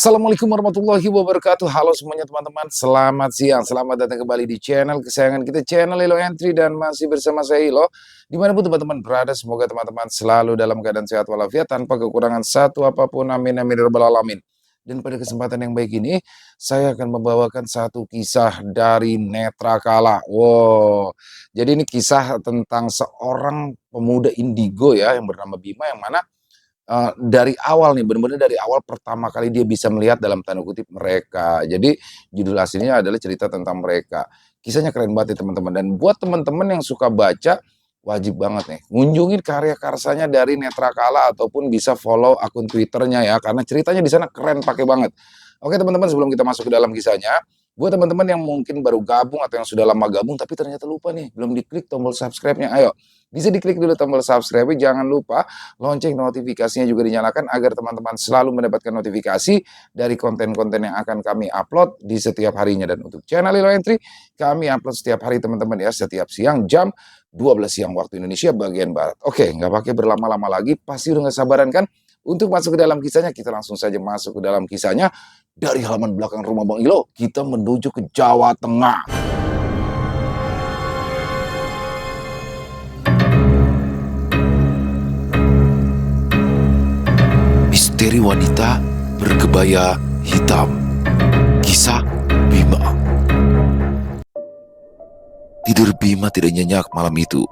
Assalamualaikum warahmatullahi wabarakatuh. Halo semuanya teman-teman, selamat siang. Selamat datang kembali di channel kesayangan kita, channel Ilo Entry, dan masih bersama saya Ilo. Dimanapun teman-teman berada, semoga teman-teman selalu dalam keadaan sehat walafiat, tanpa kekurangan satu apapun. Amin amin ya rabbal alamin. Dan pada kesempatan yang baik ini, saya akan membawakan satu kisah dari Netrakala. Wow, jadi ini kisah tentang seorang pemuda indigo ya, yang bernama Bima, yang mana dari awal nih, bener-bener dari awal pertama kali dia bisa melihat dalam tanda kutip mereka. Jadi judul aslinya adalah cerita tentang mereka. Kisahnya keren banget ya teman-teman. Dan buat teman-teman yang suka baca, wajib banget nih ngunjungin karya karsanya dari Netrakala, ataupun bisa follow akun Twitternya ya, karena ceritanya di sana keren pakai banget. Oke teman-teman, sebelum kita masuk ke dalam kisahnya, buat teman-teman yang mungkin baru gabung atau yang sudah lama gabung tapi ternyata lupa nih, belum diklik tombol subscribe-nya, ayo bisa diklik dulu tombol subscribe, jangan lupa lonceng notifikasinya juga dinyalakan agar teman-teman selalu mendapatkan notifikasi dari konten-konten yang akan kami upload di setiap harinya. Dan untuk channel Ilo Entry, kami upload setiap hari teman-teman ya, setiap siang jam 12 siang waktu Indonesia bagian Barat. Oke, nggak pakai berlama-lama lagi, pasti udah nggak sabaran kan untuk masuk ke dalam kisahnya. Kita langsung saja masuk ke dalam kisahnya. Dari halaman belakang rumah Bang Ilo, kita menuju ke Jawa Tengah. Misteri wanita berkebaya hitam. Kisah Bima. Tidur Bima tidak nyenyak malam itu.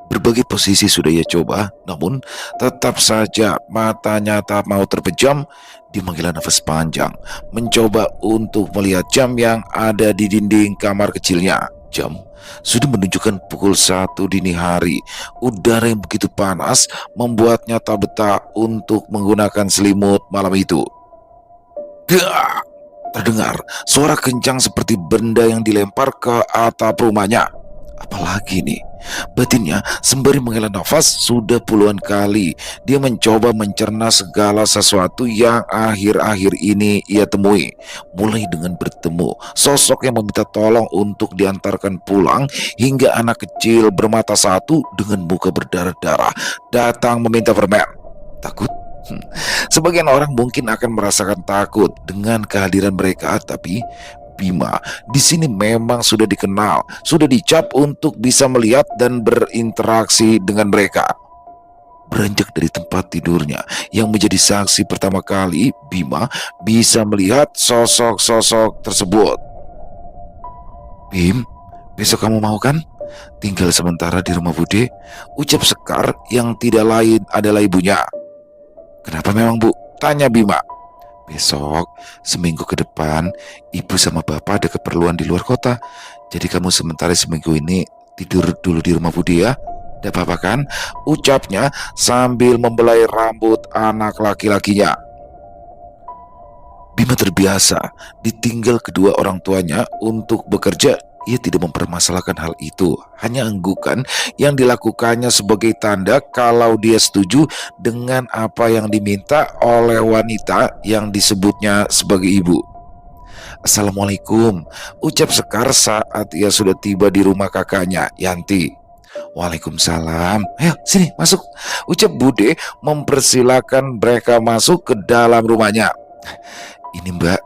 Berbagai posisi sudah ia coba, namun tetap saja matanya tak mau terpejam. Dia menghela nafas panjang, mencoba untuk melihat jam yang ada di dinding kamar kecilnya. Jam sudah menunjukkan pukul 1 dini hari. Udara yang begitu panas membuatnya tak betah untuk menggunakan selimut malam itu. Dah! Terdengar suara kencang seperti benda yang dilempar ke atap rumahnya. Apalagi nih, batinnya sembari menghela nafas, sudah puluhan kali dia mencoba mencerna segala sesuatu yang akhir-akhir ini ia temui. Mulai dengan bertemu sosok yang meminta tolong untuk diantarkan pulang, hingga anak kecil bermata satu dengan muka berdarah-darah datang meminta permen. Takut? Sebagian orang mungkin akan merasakan takut dengan kehadiran mereka, tapi Bima di sini memang sudah dikenal, sudah dicap untuk bisa melihat dan berinteraksi dengan mereka. Beranjak dari tempat tidurnya yang menjadi saksi pertama kali Bima bisa melihat sosok-sosok tersebut. "Bim, besok kamu mau kan tinggal sementara di rumah Bude?" ucap Sekar yang tidak lain adalah ibunya. "Kenapa memang, Bu?" tanya Bima. "Besok, seminggu ke depan, ibu sama bapak ada keperluan di luar kota. Jadi kamu sementara seminggu ini tidur dulu di rumah Budi ya. Tidak apa-apa kan?" ucapnya sambil membelai rambut anak laki-lakinya. Bima terbiasa ditinggal kedua orang tuanya untuk bekerja. Ia tidak mempermasalahkan hal itu, hanya anggukan yang dilakukannya sebagai tanda kalau dia setuju dengan apa yang diminta oleh wanita yang disebutnya sebagai ibu. "Assalamualaikum," ucap Sekar saat ia sudah tiba di rumah kakaknya, Yanti. "Waalaikumsalam. Ayo sini masuk," ucap Bude mempersilahkan mereka masuk ke dalam rumahnya. "Ini Mbak,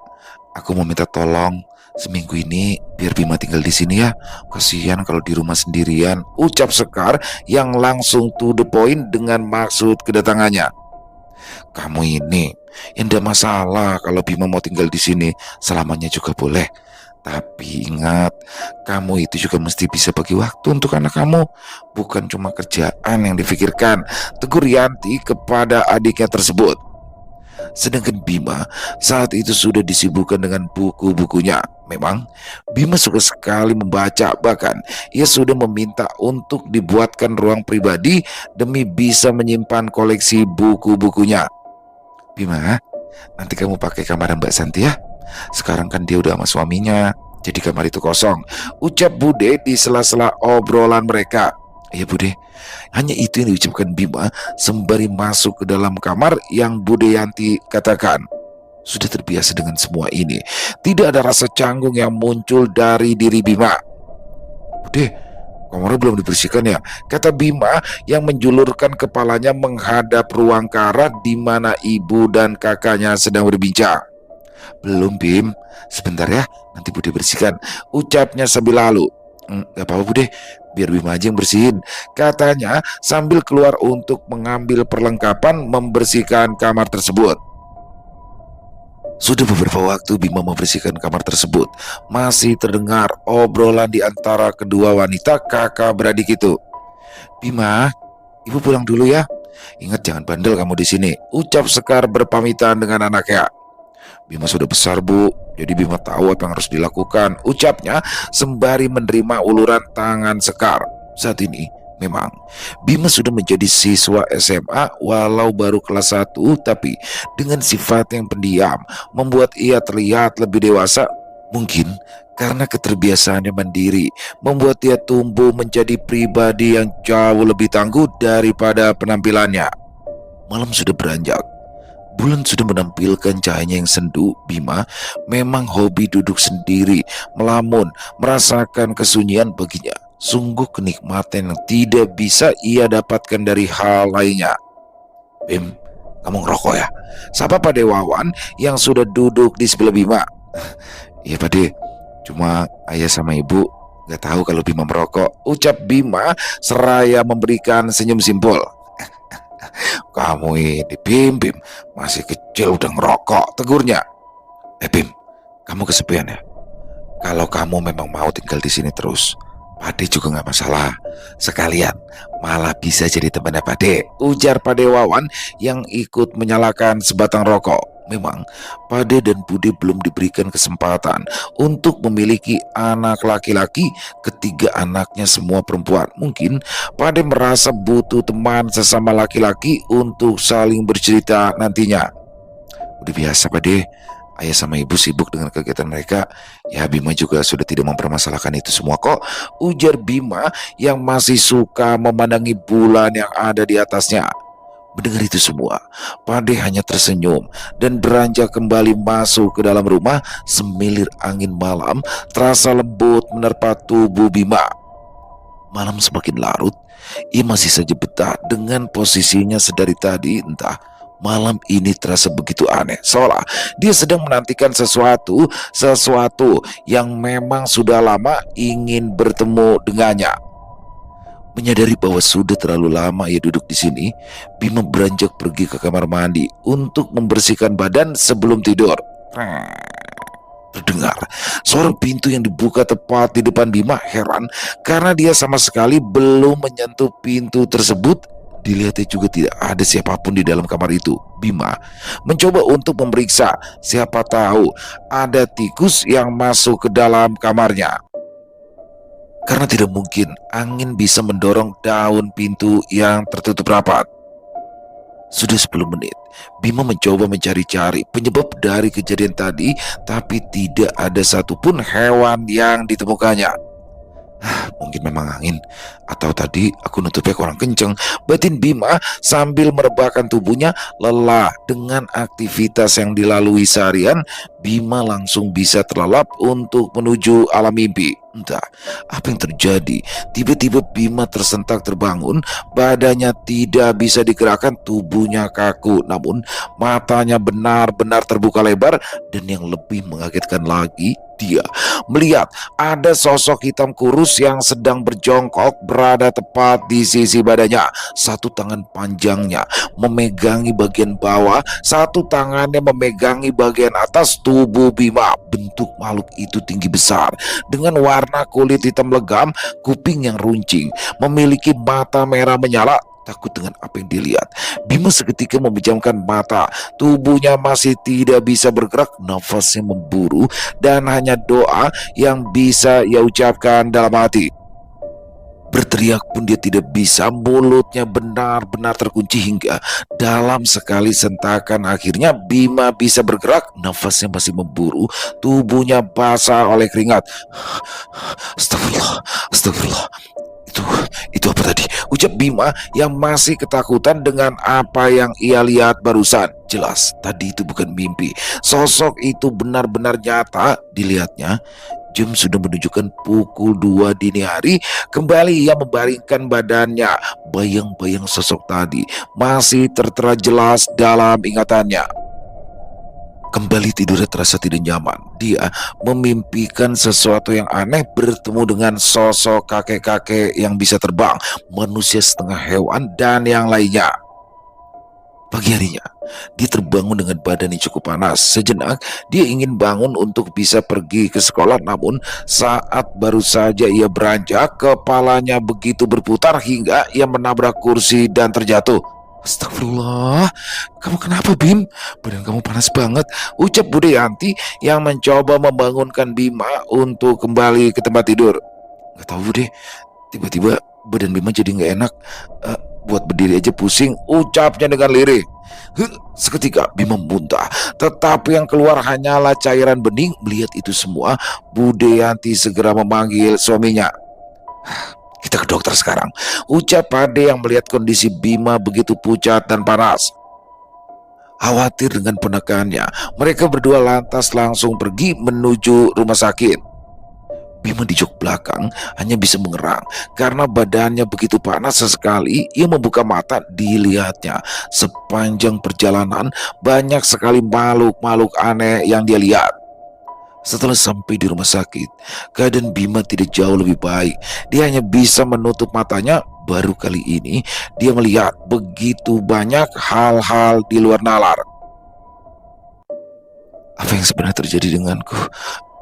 aku mau minta tolong. Seminggu ini biar Bima tinggal di sini ya. Kasihan kalau di rumah sendirian," ucap Sekar yang langsung to the point dengan maksud kedatangannya. "Kamu ini yang tidak masalah kalau Bima mau tinggal di sini, selamanya juga boleh. Tapi ingat, kamu itu juga mesti bisa bagi waktu untuk anak kamu. Bukan cuma kerjaan yang difikirkan," tegur Yanti kepada adiknya tersebut. Sedangkan Bima saat itu sudah disibukkan dengan buku-bukunya. Memang Bima suka sekali membaca, bahkan ia sudah meminta untuk dibuatkan ruang pribadi demi bisa menyimpan koleksi buku-bukunya. "Bima, nanti kamu pakai kamar Mbak Santi ya. Sekarang kan dia udah sama suaminya, jadi kamar itu kosong," ucap Bude di sela-sela obrolan mereka. "Iya Bude," hanya itu yang diucapkan Bima sembari masuk ke dalam kamar yang Bude Yanti katakan. Sudah terbiasa dengan semua ini, tidak ada rasa canggung yang muncul dari diri Bima. "Bude, kamarnya belum dibersihkan ya?" kata Bima yang menjulurkan kepalanya menghadap ruang karat di mana ibu dan kakaknya sedang berbincang. Belum Bim, sebentar ya, nanti Bude bersihkan, ucapnya sambil lalu. Gak apa-apa Bude, biar Bima aja yang bersihin, katanya sambil keluar untuk mengambil perlengkapan membersihkan kamar tersebut. Sudah beberapa waktu Bima membersihkan kamar tersebut, masih terdengar obrolan di antara kedua wanita kakak beradik itu. Bima, ibu pulang dulu ya. Ingat jangan bandel kamu di sini, ucap Sekar berpamitan dengan anaknya. Bima sudah besar Bu, jadi Bima tahu apa yang harus dilakukan, ucapnya sembari menerima uluran tangan Sekar. Saat ini memang Bima sudah menjadi siswa SMA walau baru kelas 1, tapi dengan sifat yang pendiam membuat ia terlihat lebih dewasa. Mungkin karena keterbiasaannya mandiri membuat dia tumbuh menjadi pribadi yang jauh lebih tangguh daripada penampilannya. Malam sudah beranjak, bulan sudah menampilkan cahayanya yang sendu. Bima memang hobi duduk sendiri, melamun, merasakan kesunyian baginya. Sungguh kenikmatan yang tidak bisa ia dapatkan dari hal lainnya. Bim, kamu ngerokok ya? Sapa Pak Dewawan yang sudah duduk di sebelah Bima. Iya Pak De, cuma ayah sama ibu gak tahu kalau Bima merokok, ucap Bima seraya memberikan senyum simpul. Kamu ini Bim, masih kecil udah ngerokok, tegurnya. Bim, kamu kesepian ya? Kalau kamu memang mau tinggal di sini terus, Pade juga nggak masalah. Sekalian malah bisa jadi temannya Pade, ujar Pade Wawan yang ikut menyalakan sebatang rokok. Memang Pade dan Bude belum diberikan kesempatan untuk memiliki anak laki-laki, ketiga anaknya semua perempuan. Mungkin Pade merasa butuh teman sesama laki-laki untuk saling bercerita nantinya. Udah biasa Pade, ayah sama ibu sibuk dengan kegiatan mereka. Ya Bima juga sudah tidak mempermasalahkan itu semua kok, ujar Bima yang masih suka memandangi bulan yang ada di atasnya. Mendengar itu semua, Pade hanya tersenyum dan beranjak kembali masuk ke dalam rumah. Semilir angin malam terasa lembut menerpa tubuh Bima. Malam semakin larut, ia masih saja betah dengan posisinya sedari tadi. Entah malam ini terasa begitu aneh, seolah dia sedang menantikan sesuatu yang memang sudah lama ingin bertemu dengannya. Menyadari bahwa sudah terlalu lama ia duduk di sini, Bima beranjak pergi ke kamar mandi untuk membersihkan badan sebelum tidur. Terdengar suara pintu yang dibuka tepat di depan Bima. Heran karena dia sama sekali belum menyentuh pintu tersebut. Dilihatnya juga tidak ada siapapun di dalam kamar itu. Bima mencoba untuk memeriksa, siapa tahu ada tikus yang masuk ke dalam kamarnya. Karena tidak mungkin angin bisa mendorong daun pintu yang tertutup rapat. Sudah 10 menit, Bima mencoba mencari-cari penyebab dari kejadian tadi, tapi tidak ada satupun hewan yang ditemukannya. Mungkin memang angin, atau tadi aku nutupnya kurang kenceng, batin Bima sambil merebahkan tubuhnya. Lelah dengan aktivitas yang dilalui seharian, Bima langsung bisa terlelap untuk menuju alam mimpi. Entah apa yang terjadi, tiba-tiba Bima tersentak terbangun, badannya tidak bisa digerakkan, tubuhnya kaku, namun matanya benar-benar terbuka lebar. Dan yang lebih mengagetkan lagi, dia melihat ada sosok hitam kurus yang sedang berjongkok berada tepat di sisi badannya. Satu tangan panjangnya memegangi bagian bawah, satu tangannya memegangi bagian atas tubuh Bima. Bentuk makhluk itu tinggi besar dengan warna kulit hitam legam, kuping yang runcing, memiliki mata merah menyala. Takut dengan apa yang dilihat, Bima seketika memejamkan mata. Tubuhnya masih tidak bisa bergerak, nafasnya memburu, dan hanya doa yang bisa ia ucapkan dalam hati. Berteriak pun dia tidak bisa, mulutnya benar-benar terkunci hingga dalam sekali sentakan akhirnya Bima bisa bergerak. Nafasnya masih memburu, tubuhnya basah oleh keringat. Astagfirullah, astagfirullah. Itu apa tadi? Ucap Bima yang masih ketakutan dengan apa yang ia lihat barusan. Jelas tadi itu bukan mimpi. Sosok itu benar-benar nyata dilihatnya. Jam sudah menunjukkan pukul 2 dini hari. Kembali ia membaringkan badannya. Bayang-bayang sosok tadi masih tertera jelas dalam ingatannya. Kembali tidurnya terasa tidak nyaman. Dia memimpikan sesuatu yang aneh, bertemu dengan sosok kakek-kakek yang bisa terbang, manusia setengah hewan, dan yang lainnya. Pagi harinya, dia terbangun dengan badan yang cukup panas. Sejenak, dia ingin bangun untuk bisa pergi ke sekolah, namun saat baru saja ia beranjak, kepalanya begitu berputar hingga ia menabrak kursi dan terjatuh. Astagfirullah, kamu kenapa Bim? Badan kamu panas banget, ucap Bude Yanti yang mencoba membangunkan Bima untuk kembali ke tempat tidur. Gak tahu Bude, tiba-tiba badan Bima jadi gak enak. Eh, Buat berdiri aja pusing, ucapnya dengan lirih. Seketika Bima muntah, tetapi yang keluar hanyalah cairan bening. Melihat itu semua, Bude Yanti segera memanggil suaminya. Kita ke dokter sekarang, ucap Pade yang melihat kondisi Bima begitu pucat dan panas. Khawatir dengan penekannya, mereka berdua lantas langsung pergi menuju rumah sakit. Bima di jok belakang hanya bisa mengerang karena badannya begitu panas. Sesekali ia membuka mata, dilihatnya sepanjang perjalanan banyak sekali makhluk-makhluk aneh yang dia lihat. Setelah sampai di rumah sakit, keadaan Bima tidak jauh lebih baik. Dia hanya bisa menutup matanya. Baru kali ini dia melihat begitu banyak hal-hal di luar nalar. Apa yang sebenarnya terjadi denganku?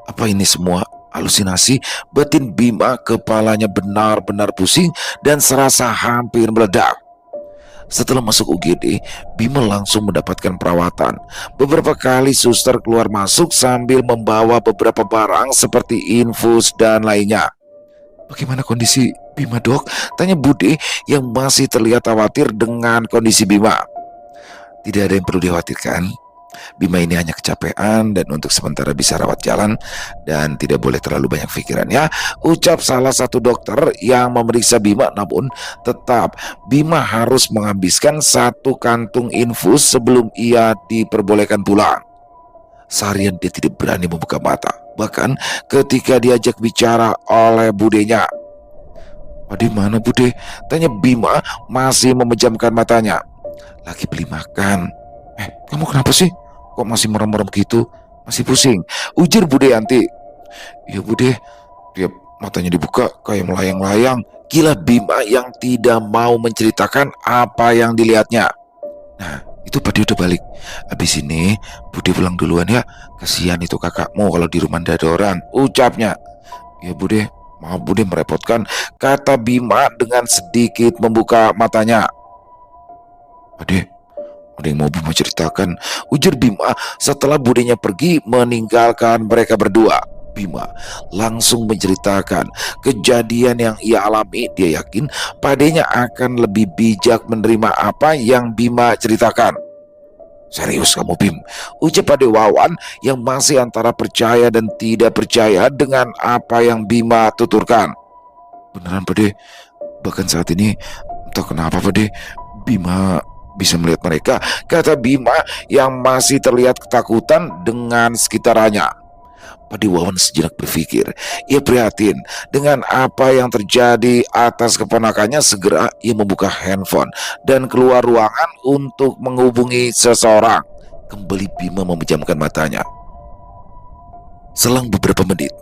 Apa ini semua halusinasi? Batin Bima, kepalanya benar-benar pusing dan serasa hampir meledak. Setelah masuk UGD, Bima langsung mendapatkan perawatan. Beberapa kali suster keluar masuk sambil membawa beberapa barang seperti infus dan lainnya. Bagaimana kondisi Bima, dok? Tanya Bude yang masih terlihat khawatir dengan kondisi Bima. Tidak ada yang perlu dikhawatirkan. Bima ini hanya kecapean dan untuk sementara bisa rawat jalan dan tidak boleh terlalu banyak pikiran ya, ucap salah satu dokter yang memeriksa Bima. Namun tetap Bima harus menghabiskan satu kantung infus sebelum ia diperbolehkan pulang. Seharian dia tidak berani membuka mata, bahkan ketika diajak bicara oleh budenya. Di mana Bude? Tanya Bima masih memejamkan matanya. Lagi beli makan. Kamu kenapa sih? Kok masih merem-merem gitu? Masih pusing, ujar Bude Yanti. Iya Bude, tiap matanya dibuka kayak melayang-layang. Gila Bima yang tidak mau menceritakan apa yang dilihatnya. Nah, itu Pade udah balik. Habis ini Bude pulang duluan ya. Kasihan itu kakakmu kalau di rumah nggak ada orang, ucapnya. Ya Bude, maaf Bude merepotkan, kata Bima dengan sedikit membuka matanya. Pade, ada yang mau Bima ceritakan, ujar Bima setelah budenya pergi meninggalkan mereka berdua. Bima langsung menceritakan kejadian yang ia alami. Dia yakin padenya akan lebih bijak menerima apa yang Bima ceritakan. Serius kamu Bim, ucap Pade Wawan yang masih antara percaya dan tidak percaya dengan apa yang Bima tuturkan. Beneran Pade, bahkan saat ini entah kenapa Pade, Bima bisa melihat mereka, kata Bima yang masih terlihat ketakutan dengan sekitarnya. Pade Wawan sejenak berpikir. Ia prihatin dengan apa yang terjadi atas keponakannya. Segera ia membuka handphone dan keluar ruangan untuk menghubungi seseorang. Kembali Bima memejamkan matanya. Selang beberapa menit,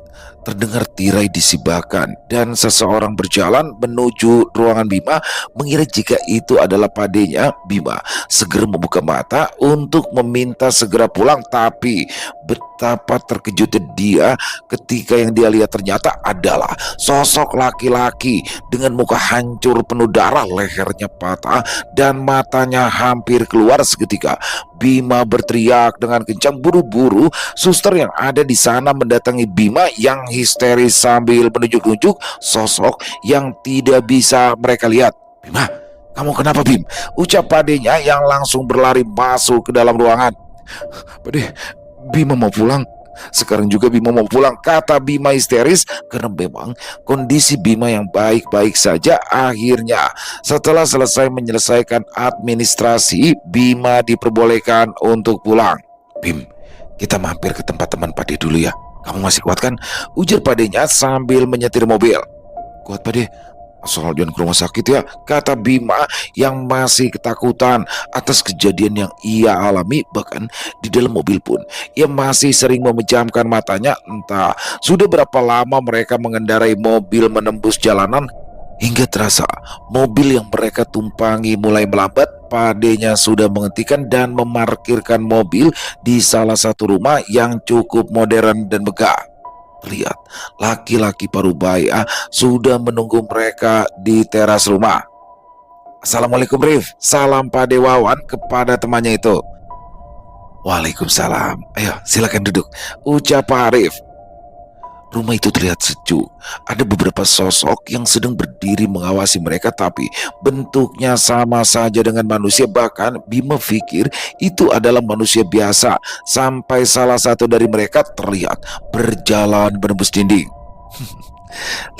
terdengar tirai disibakan dan seseorang berjalan menuju ruangan Bima. Mengira jika itu adalah padenya, Bima segera membuka mata untuk meminta segera pulang. Tapi betapa terkejutnya dia ketika yang dia lihat ternyata adalah sosok laki-laki dengan muka hancur penuh darah, lehernya patah dan matanya hampir keluar. Seketika Bima berteriak dengan kencang. Buru-buru suster yang ada di sana mendatangi Bima yang histeris sambil menunjuk-nunjuk sosok yang tidak bisa mereka lihat. Bima, kamu kenapa Bim? Ucap padenya yang langsung berlari masuk ke dalam ruangan. Pade, Bima mau pulang. Sekarang juga Bima mau pulang, kata Bima histeris karena memang kondisi Bima yang baik-baik saja. Akhirnya setelah selesai menyelesaikan administrasi, Bima diperbolehkan untuk pulang. Bim, kita mampir ke tempat teman Pade dulu ya. Kamu masih kuat kan? Ujar Padenya sambil menyetir mobil. Kuat Pade, Asal jangan ke rumah sakit ya, kata Bima yang masih ketakutan atas kejadian yang ia alami. Bahkan di dalam mobil pun ia masih sering memejamkan matanya. Entah sudah berapa lama mereka mengendarai mobil menembus jalanan hingga terasa mobil yang mereka tumpangi mulai melambat. Padenya sudah menghentikan dan memarkirkan mobil di salah satu rumah yang cukup modern dan megah. Terlihat laki-laki parubaya sudah menunggu mereka di teras rumah. Assalamualaikum Rif, salam Pak Dewawan kepada temannya itu. Waalaikumsalam, ayo silakan duduk, ucap Pak Arif. Rumah itu terlihat sejuk. Ada beberapa sosok yang sedang berdiri mengawasi mereka, tapi bentuknya sama saja dengan manusia. Bahkan Bima pikir itu adalah manusia biasa, sampai salah satu dari mereka terlihat berjalan menembus dinding.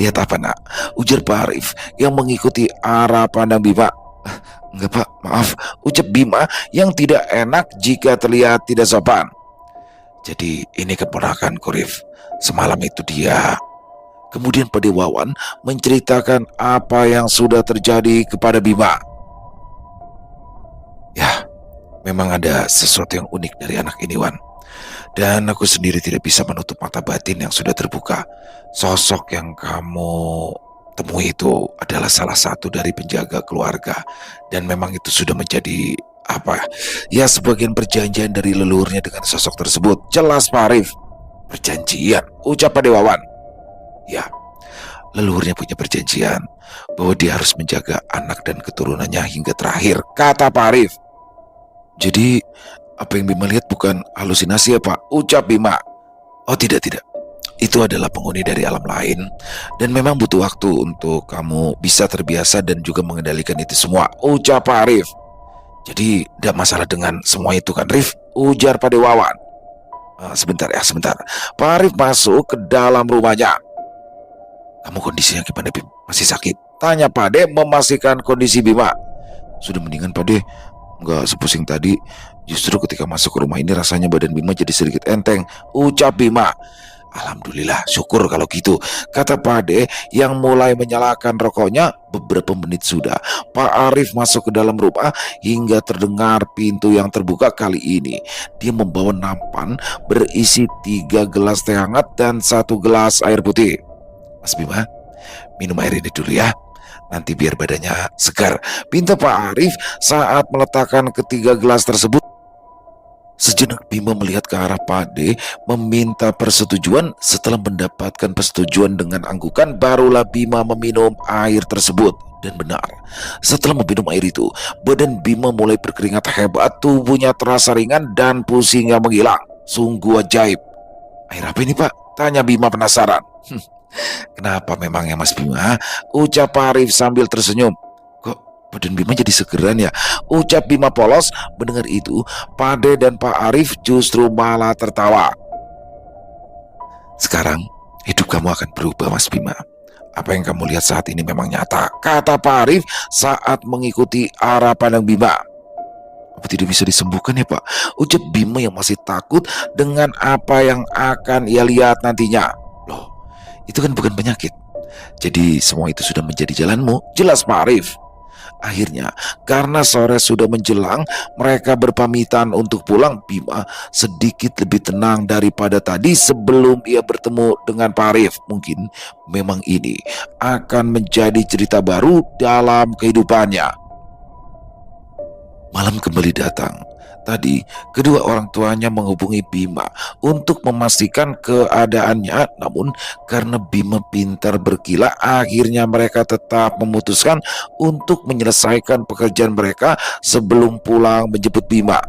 Lihat apa nak? Ujar Pak Arif yang mengikuti arah pandang Bima. Enggak pak, maaf, ucap Bima yang tidak enak jika terlihat tidak sopan. Jadi ini keponakan Rif. Semalam itu dia. Kemudian Pak Dewawan menceritakan apa yang sudah terjadi kepada Bima. Ya, memang ada sesuatu yang unik dari anak ini, Wan. Dan aku sendiri tidak bisa menutup mata batin yang sudah terbuka. Sosok yang kamu temui itu adalah salah satu dari penjaga keluarga. Dan memang itu sudah menjadi ya sebagian perjanjian dari leluhurnya dengan sosok tersebut. Jelas Pak Arif. Perjanjian, ucap Pak Dewawan. Ya, leluhurnya punya perjanjian bahwa dia harus menjaga anak dan keturunannya hingga terakhir, kata Pak Arif. Jadi apa yang Bima lihat bukan halusinasi ya Pak, ucap Bima. Oh tidak, itu adalah penghuni dari alam lain. Dan memang butuh waktu untuk kamu bisa terbiasa dan juga mengendalikan itu semua, ucap Pak Arif. Jadi tidak masalah dengan semua itu kan Rif, ujar Pak Dewawan. Sebentar. Pak Arif masuk ke dalam rumahnya. Kamu kondisinya gimana Bim? Masih sakit? Tanya Pak De memastikan kondisi Bima. Sudah mendingan Pak De, nggak sepusing tadi. Justru ketika masuk ke rumah ini rasanya badan Bima jadi sedikit enteng, ucap Bima. Alhamdulillah, syukur kalau gitu, kata Pak De yang mulai menyalakan rokoknya. Beberapa menit sudah Pak Arif masuk ke dalam rumah hingga terdengar pintu yang terbuka. Kali ini dia membawa nampan berisi 3 gelas teh hangat dan 1 gelas air putih. Mas Bima, minum air ini dulu ya, nanti biar badannya segar, pinta Pak Arif saat meletakkan ketiga gelas tersebut. Sejenak Bima melihat ke arah Pak De meminta persetujuan. Setelah mendapatkan persetujuan dengan anggukan, barulah Bima meminum air tersebut. Dan benar, setelah meminum air itu, badan Bima mulai berkeringat hebat, tubuhnya terasa ringan dan pusingnya menghilang. Sungguh ajaib. Air apa ini Pak? Tanya Bima penasaran. Kenapa memangnya Mas Bima? Ucap Pak Arif sambil tersenyum. Badan Bima jadi segeran ya, ucap Bima polos. Mendengar itu, Pak De dan Pak Arif justru malah tertawa. Sekarang hidup kamu akan berubah Mas Bima. Apa yang kamu lihat saat ini memang nyata, kata Pak Arif saat mengikuti arah pandang Bima. Apa tidak bisa disembuhkan ya Pak? Ucap Bima yang masih takut dengan apa yang akan ia lihat nantinya. Loh, itu kan bukan penyakit. Jadi semua itu sudah menjadi jalanmu, jelas Pak Arif. Akhirnya, karena sore sudah menjelang, mereka berpamitan untuk pulang. Bima sedikit lebih tenang daripada tadi sebelum ia bertemu dengan Pak Arif. Mungkin memang ini akan menjadi cerita baru dalam kehidupannya. Malam kembali datang. Tadi, kedua orang tuanya menghubungi Bima untuk memastikan keadaannya. Namun, karena Bima pintar berkilah, akhirnya mereka tetap memutuskan untuk menyelesaikan pekerjaan mereka sebelum pulang menjemput Bima.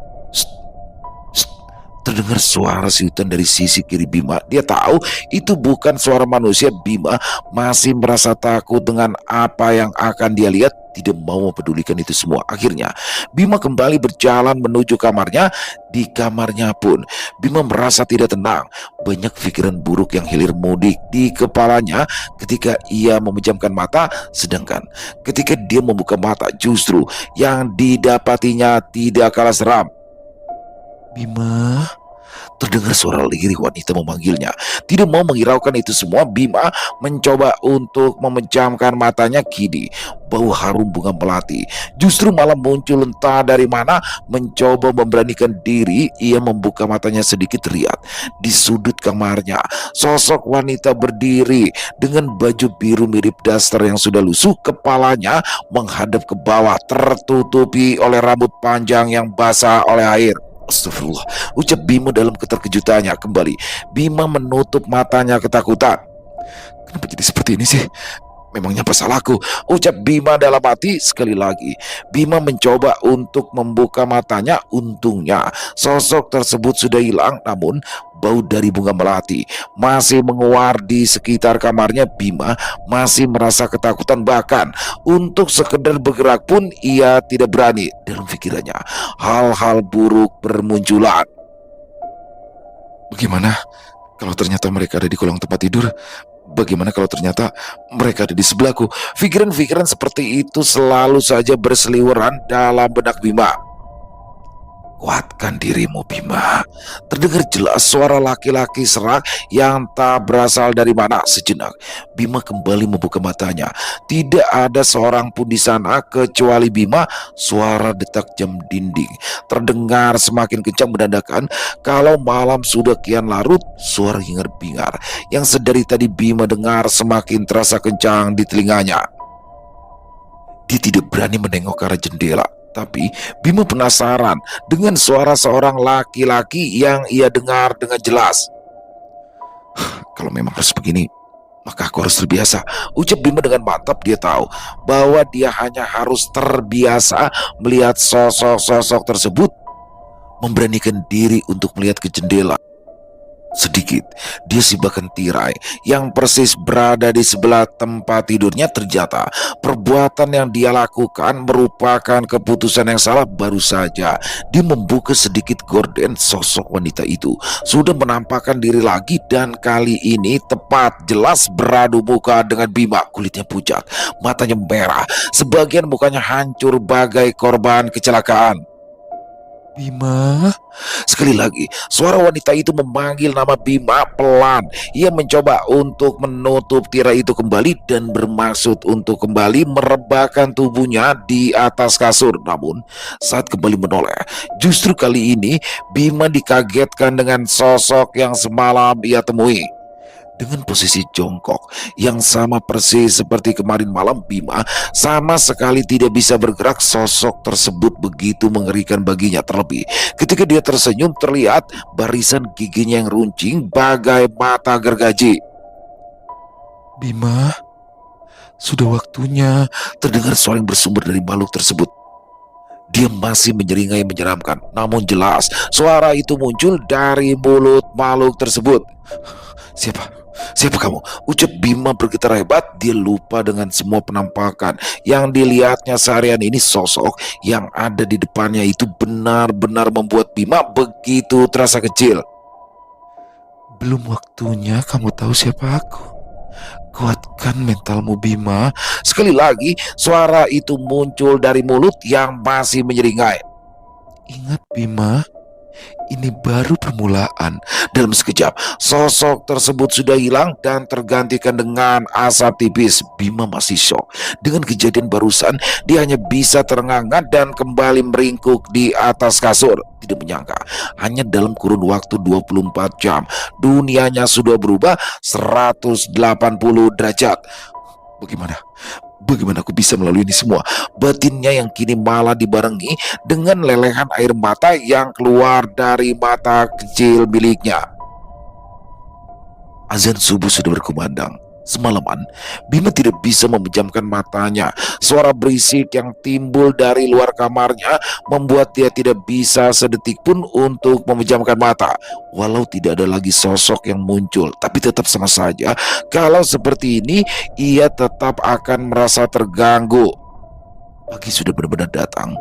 Terdengar suara siutan dari sisi kiri Bima. Dia tahu itu bukan suara manusia. Bima masih merasa takut dengan apa yang akan dia lihat, tidak mau mempedulikan itu semua. Akhirnya Bima kembali berjalan menuju kamarnya. Di kamarnya pun Bima merasa tidak tenang. Banyak pikiran buruk yang hilir mudik di kepalanya ketika ia memejamkan mata. Sedangkan ketika dia membuka mata, justru yang didapatinya tidak kalah seram. Bima, Terdengar suara lirih wanita memanggilnya. Tidak mau menghiraukan itu semua, Bima mencoba untuk memejamkan matanya. Kini bau harum bunga melati justru malah muncul entah dari mana. Mencoba memberanikan diri, ia membuka matanya sedikit. Lihat di sudut kamarnya, sosok wanita berdiri dengan baju biru mirip daster yang sudah lusuh. Kepalanya menghadap ke bawah, tertutupi oleh rambut panjang yang basah oleh air. Astagfirullah, ucap Bima dalam keterkejutannya. Kembali Bima menutup matanya ketakutan. Kenapa jadi seperti ini sih? Memangnya apa salahku? Ucap Bima dalam hati. Sekali lagi Bima mencoba untuk membuka matanya. Untungnya sosok tersebut sudah hilang, namun bau dari bunga melati masih menguar di sekitar kamarnya. Bima masih merasa ketakutan, bahkan untuk sekedar bergerak pun ia tidak berani. Dalam pikirannya hal-hal buruk bermunculan. Bagaimana kalau ternyata mereka ada di kolong tempat tidur? Bagaimana kalau ternyata mereka ada di sebelahku? Pikiran-pikiran seperti itu selalu saja berseliweran dalam benak Bima. Kuatkan dirimu, Bima. Terdengar jelas suara laki-laki serak yang tak berasal dari mana. Sejenak Bima kembali membuka matanya. Tidak ada seorang pun di sana kecuali Bima. Suara detak jam dinding terdengar semakin kencang, menandakan kalau malam sudah kian larut. Suara hingar-bingar yang sedari tadi Bima dengar semakin terasa kencang di telinganya. Dia tidak berani menengok ke arah jendela, tapi Bima penasaran dengan suara seorang laki-laki yang ia dengar dengan jelas. Kalau memang harus begini, maka aku harus terbiasa, ucap Bima dengan mantap. Dia tahu bahwa dia hanya harus terbiasa melihat sosok-sosok tersebut. Memberanikan diri untuk melihat ke jendela. Sedikit dia sibakan tirai yang persis berada di sebelah tempat tidurnya. Ternyata perbuatan yang dia lakukan merupakan keputusan yang salah. Baru saja dia membuka sedikit gorden, sosok wanita itu sudah menampakkan diri lagi, dan kali ini tepat jelas beradu muka dengan Bima. Kulitnya pucat, matanya merah, sebagian mukanya hancur bagai korban kecelakaan. Bima. Sekali lagi suara wanita itu memanggil nama Bima pelan. Ia mencoba untuk menutup tirai itu kembali dan bermaksud untuk kembali merebahkan tubuhnya di atas kasur. Namun saat kembali menoleh, justru kali ini Bima dikagetkan dengan sosok yang semalam ia temui. Dengan posisi jongkok yang sama persis seperti kemarin malam, Bima sama sekali tidak bisa bergerak. Sosok tersebut begitu mengerikan baginya, terlebih ketika dia tersenyum terlihat barisan giginya yang runcing bagai mata gergaji. Bima, sudah waktunya, terdengar suara yang bersumber dari makhluk tersebut. Dia masih menyeringai menyeramkan, namun jelas suara itu muncul dari mulut makhluk tersebut. Siapa? Siapa kamu? Ucap Bima bergetar hebat. Dia lupa dengan semua penampakan yang dilihatnya seharian ini. Sosok yang ada di depannya itu benar-benar membuat Bima begitu terasa kecil. Belum waktunya kamu tahu siapa aku. Kuatkan mentalmu, Bima. Sekali lagi suara itu muncul dari mulut yang masih menyeringai. Ingat, Bima, ini baru permulaan. Dalam sekejap sosok tersebut sudah hilang dan tergantikan dengan asap tipis. Bima masih syok dengan kejadian barusan. Dia hanya bisa terengah-engah dan kembali meringkuk di atas kasur. Tidak menyangka hanya dalam kurun waktu 24 jam dunianya sudah berubah 180 derajat. Bagaimana aku bisa melalui ini semua? Batinnya yang kini malah dibarengi dengan lelehan air mata yang keluar dari mata kecil miliknya. Azan subuh sudah berkumandang. Semalaman Bima tidak bisa memejamkan matanya. Suara berisik yang timbul dari luar kamarnya membuat dia tidak bisa sedetik pun untuk memejamkan mata. Walau tidak ada lagi sosok yang muncul, tapi tetap sama saja kalau seperti ini ia tetap akan merasa terganggu. Pagi sudah benar-benar datang.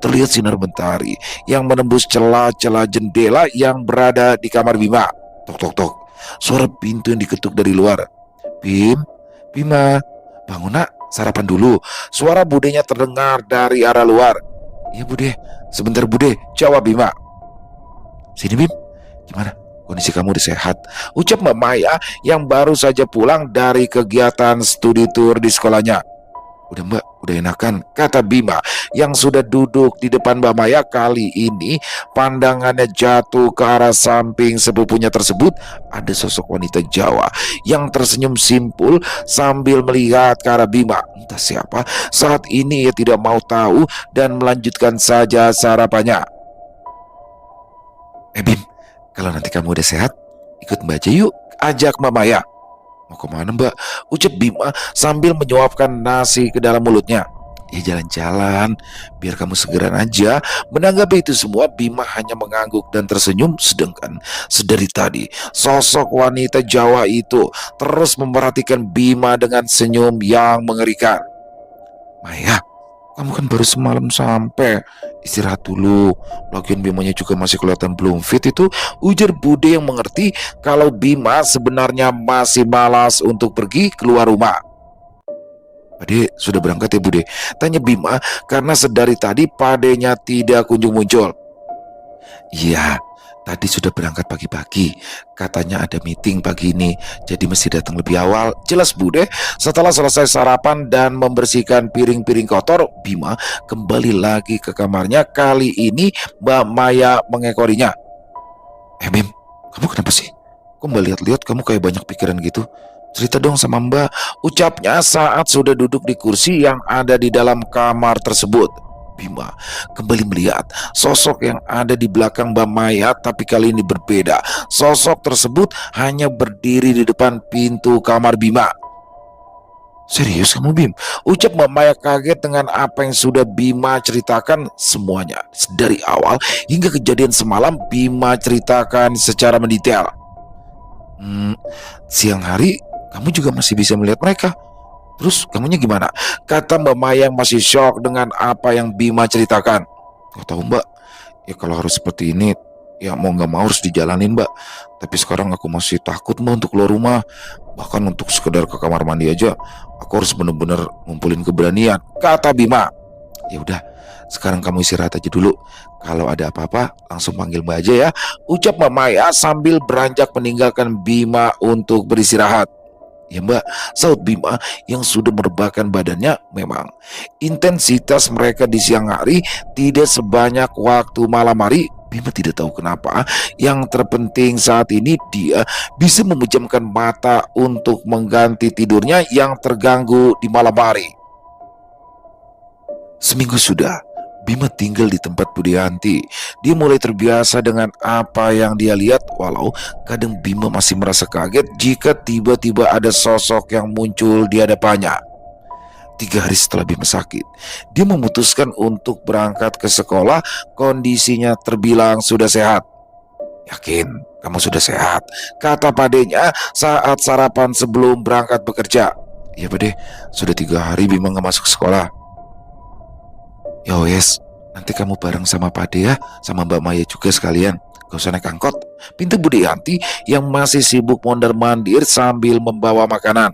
Terlihat sinar mentari yang menembus celah-celah jendela yang berada di kamar Bima. Tok tok tok. Suara pintu yang diketuk dari luar. Bima, bangun nak, sarapan dulu. Suara budenya terdengar dari arah luar. Iya bude, sebentar bude, jawab Bima. Sini Bim, Gimana? Kondisi kamu udah sehat? Ucap Mbak Maya yang baru saja pulang dari kegiatan studi tour di sekolahnya. Udah Mbak, udah enakan, kata Bima yang sudah duduk di depan Mbak Maya. Kali ini pandangannya jatuh ke arah samping sepupunya tersebut. Ada sosok wanita Jawa yang tersenyum simpul sambil melihat ke arah Bima. Entah siapa, saat ini ia tidak mau tahu dan melanjutkan saja sarapannya. Bim, kalau nanti kamu udah sehat, ikut Mbak aja yuk, ajak Mbak Maya. Mau kemana Mbak? Ucap Bima sambil menyuapkan nasi ke dalam mulutnya. Ya jalan-jalan, biar kamu segeran aja. Menanggapi itu semua, Bima hanya mengangguk dan tersenyum. Sedangkan sedari tadi, sosok wanita Jawa itu terus memperhatikan Bima dengan senyum yang mengerikan. Maya, kamu kan baru semalam sampai, istirahat dulu. Lagian Bimanya juga masih kelihatan belum fit itu, ujar Bude yang mengerti kalau Bima sebenarnya masih malas untuk pergi keluar rumah. Pade sudah berangkat ya Bude? Tanya Bima karena sedari tadi padenya tidak kunjung muncul. Iya, tadi sudah berangkat pagi-pagi. Katanya ada meeting pagi ini, jadi mesti datang lebih awal. Jelas Bude. Setelah selesai sarapan dan membersihkan piring-piring kotor, Bima kembali lagi ke kamarnya. Kali ini Mbak Maya mengekorinya. Bim, kamu kenapa sih? Kok Mbak lihat-lihat kamu kayak banyak pikiran gitu? Cerita dong sama Mbak, ucapnya saat sudah duduk di kursi yang ada di dalam kamar tersebut. Bima kembali melihat sosok yang ada di belakang Mbak Maya, tapi kali ini berbeda. Sosok tersebut hanya berdiri di depan pintu kamar Bima. Serius kamu Bim? Ucap Mbak Maya kaget dengan apa yang sudah Bima ceritakan semuanya. Dari awal hingga kejadian semalam Bima ceritakan secara mendetail. Siang hari kamu juga masih bisa melihat mereka. Terus kamunya gimana? Kata Mbak Maya yang masih shock dengan apa yang Bima ceritakan. Gak tahu Mbak, ya kalau harus seperti ini, ya mau gak mau harus dijalanin Mbak. Tapi sekarang aku masih takut Mbak untuk keluar rumah. Bahkan untuk sekedar ke kamar mandi aja, aku harus benar-benar ngumpulin keberanian, kata Bima. Ya udah, sekarang kamu istirahat aja dulu. Kalau ada apa-apa langsung panggil Mbak aja ya, ucap Mbak Maya sambil beranjak meninggalkan Bima untuk beristirahat. Ya Mbak, saut Bima yang sudah merebahkan badannya. Memang intensitas mereka di siang hari tidak sebanyak waktu malam hari. Bima tidak tahu kenapa. Yang terpenting saat ini dia bisa memejamkan mata untuk mengganti tidurnya yang terganggu di malam hari. Seminggu sudah Bima tinggal di tempat Budianti. Dia mulai terbiasa dengan apa yang dia lihat, walau kadang Bima masih merasa kaget jika tiba-tiba ada sosok yang muncul di hadapannya. 3 hari setelah Bima sakit, dia memutuskan untuk berangkat ke sekolah. Kondisinya terbilang sudah sehat. Yakin kamu sudah sehat? Kata padenya saat sarapan sebelum berangkat bekerja. Iya Pade, sudah 3 hari Bima gak masuk sekolah. Ya wes, nanti kamu bareng sama Pade ya, sama Mbak Maya juga sekalian. Gak usah naik angkot. Pintu Budianti yang masih sibuk mondar-mandir sambil membawa makanan.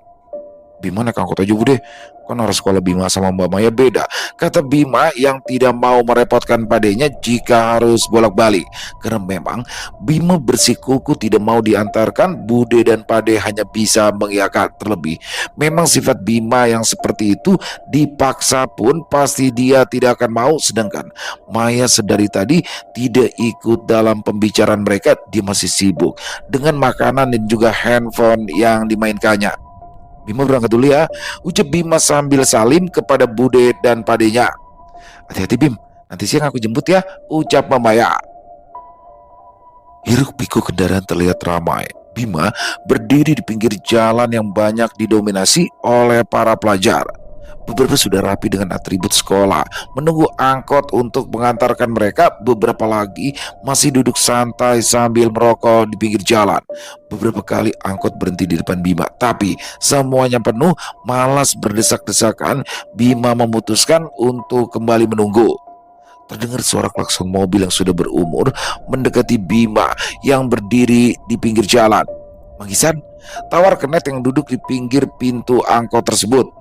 Bima naik angkot aja Bude, kan arah sekolah Bima sama Mbak Maya beda, kata Bima yang tidak mau merepotkan padenya jika harus bolak-balik. Karena memang Bima bersikuku tidak mau diantarkan, Bude dan Pade hanya bisa mengiyakan. Terlebih memang sifat Bima yang seperti itu, dipaksa pun pasti dia tidak akan mau. Sedangkan Maya sedari tadi tidak ikut dalam pembicaraan mereka. Dia masih sibuk dengan makanan dan juga handphone yang dimainkannya. Bima berangkat dulu ya, ucap Bima sambil salim kepada Bude dan Padenya. Hati-hati Bim, nanti siang aku jemput ya, ucap Maya. Hiruk pikuk kendaraan terlihat ramai. Bima berdiri di pinggir jalan yang banyak didominasi oleh para pelajar. Beberapa sudah rapi dengan atribut sekolah, menunggu angkot untuk mengantarkan mereka. Beberapa lagi masih duduk santai sambil merokok di pinggir jalan. Beberapa kali angkot berhenti di depan Bima, tapi semuanya penuh. Malas berdesak-desakan, Bima memutuskan untuk kembali menunggu. Terdengar suara klakson mobil yang sudah berumur mendekati Bima yang berdiri di pinggir jalan. Mangisan, tawar Kenet yang duduk di pinggir pintu angkot tersebut.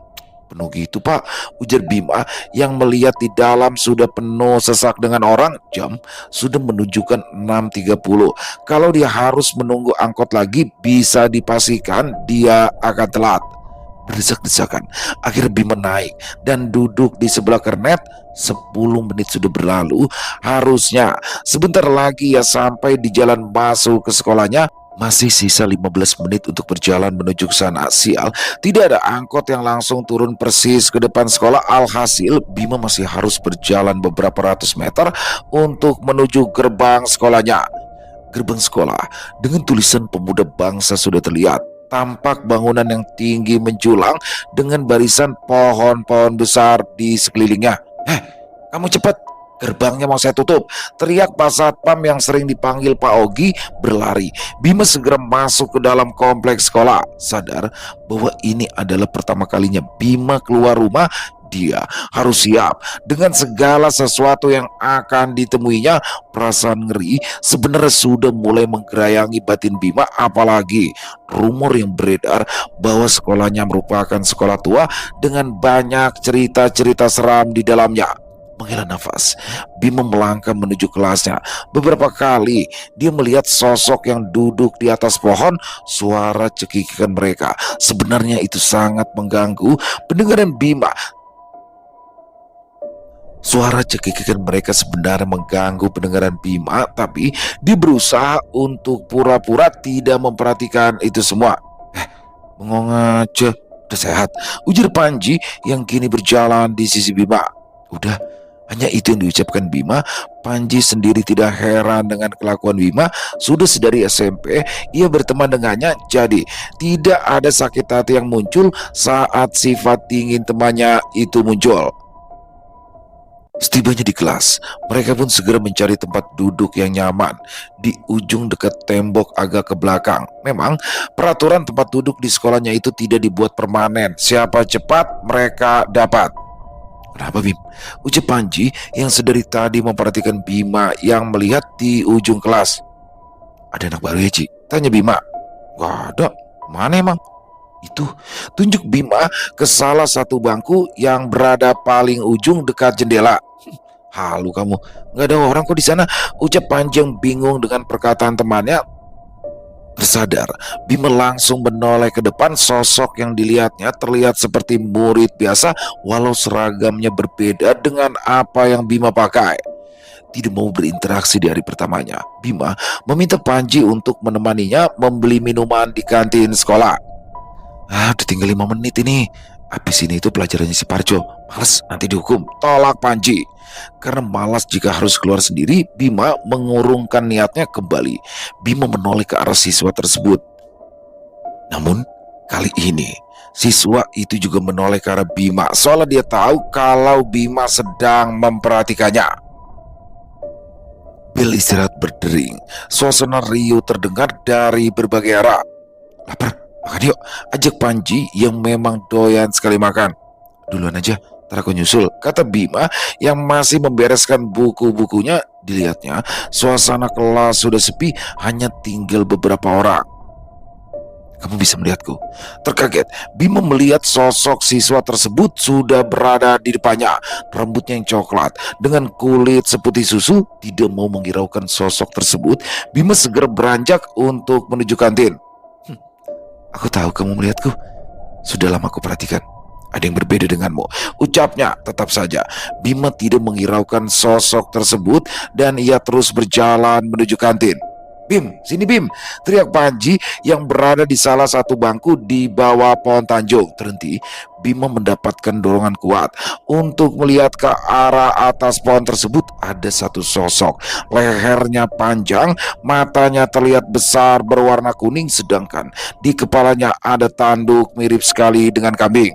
Penuh gitu Pak, ujar Bima yang melihat di dalam sudah penuh sesak dengan orang. Jam sudah menunjukkan 6.30. Kalau dia harus menunggu angkot lagi, bisa dipastikan dia akan telat. Berdesak-desakan, akhirnya Bima naik dan duduk di sebelah kernet. 10 menit sudah berlalu. Harusnya sebentar lagi ya sampai di jalan masuk ke sekolahnya. Masih sisa 15 menit untuk berjalan menuju ke sana. Sial, tidak ada angkot yang langsung turun persis ke depan sekolah. Alhasil Bima masih harus berjalan beberapa ratus meter untuk menuju gerbang sekolahnya. Gerbang sekolah dengan tulisan Pemuda Bangsa sudah terlihat. Tampak bangunan yang tinggi menjulang dengan barisan pohon-pohon besar di sekelilingnya. Kamu cepat, gerbangnya mau saya tutup, teriak Pak Satpam yang sering dipanggil Pak Ogi berlari. Bima segera masuk ke dalam kompleks sekolah. Sadar bahwa ini adalah pertama kalinya Bima keluar rumah. Dia harus siap dengan segala sesuatu yang akan ditemuinya. Perasaan ngeri sebenarnya sudah mulai menggerayangi batin Bima, apalagi rumor yang beredar bahwa sekolahnya merupakan sekolah tua dengan banyak cerita-cerita seram di dalamnya. Menghela nafas, Bima melangkah menuju kelasnya. Beberapa kali dia melihat sosok yang duduk di atas pohon. Suara cekikikan mereka sebenarnya itu sangat mengganggu pendengaran Bima. Suara cekikikan mereka sebenarnya mengganggu pendengaran Bima, tapi dia berusaha untuk pura-pura tidak memperhatikan itu semua. Bengong aja, udah sehat, ujar Panji yang kini berjalan di sisi Bima. Udah, hanya itu yang diucapkan Bima. Panji sendiri tidak heran dengan kelakuan Bima. Sudah sedari SMP ia berteman dengannya, jadi tidak ada sakit hati yang muncul saat sifat dingin temannya itu muncul. Setibanya di kelas, mereka pun segera mencari tempat duduk yang nyaman di ujung dekat tembok agak ke belakang. Memang peraturan tempat duduk di sekolahnya itu tidak dibuat permanen. Siapa cepat mereka dapat. Kenapa Bim? Ucap Panji yang sedari tadi memperhatikan Bima yang melihat di ujung kelas. Ada anak baru ya Ci? Tanya Bima. Gak ada, mana emang? Itu tunjuk Bima ke salah satu bangku yang berada paling ujung dekat jendela. Halu kamu, nggak ada orang kok di sana, ucap Panji yang bingung dengan perkataan temannya. Tersadar, Bima langsung menoleh ke depan. Sosok yang dilihatnya terlihat seperti murid biasa, walau seragamnya berbeda dengan apa yang Bima pakai. Tidak mau berinteraksi di hari pertamanya, Bima meminta Panji untuk menemaninya membeli minuman di kantin sekolah. Udah tinggal 5 menit ini. Habis ini itu pelajarannya si Parjo. Males, nanti dihukum, tolak Panji. Karena malas jika harus keluar sendiri, Bima mengurungkan niatnya kembali. Bima menoleh ke arah siswa tersebut. Namun kali ini siswa itu juga menoleh ke arah Bima, soalnya dia tahu kalau Bima sedang memperhatikannya. Bel istirahat berdering. Suasana riuh terdengar dari berbagai arah. Lapar? Makan yuk, ajak Panji yang memang doyan sekali makan. Duluan aja, ntar aku nyusul, kata Bima yang masih membereskan buku-bukunya. Dilihatnya, suasana kelas sudah sepi, hanya tinggal beberapa orang. Kamu bisa melihatku? Terkaget, Bima melihat sosok siswa tersebut sudah berada di depannya. Rambutnya yang coklat dengan kulit seputih susu. Tidak mau menghiraukan sosok tersebut, Bima segera beranjak untuk menuju kantin. Aku tahu kamu melihatku. Sudah lama aku perhatikan. Ada yang berbeda denganmu, ucapnya. Tetap saja Bima tidak menghiraukan sosok tersebut dan ia terus berjalan menuju kantin. Bim, sini Bim, teriak Panji yang berada di salah satu bangku di bawah pohon Tanjung. Terhenti, Bima mendapatkan dorongan kuat untuk melihat ke arah atas pohon tersebut. Ada satu sosok, lehernya panjang, matanya terlihat besar berwarna kuning, sedangkan di kepalanya ada tanduk mirip sekali dengan kambing.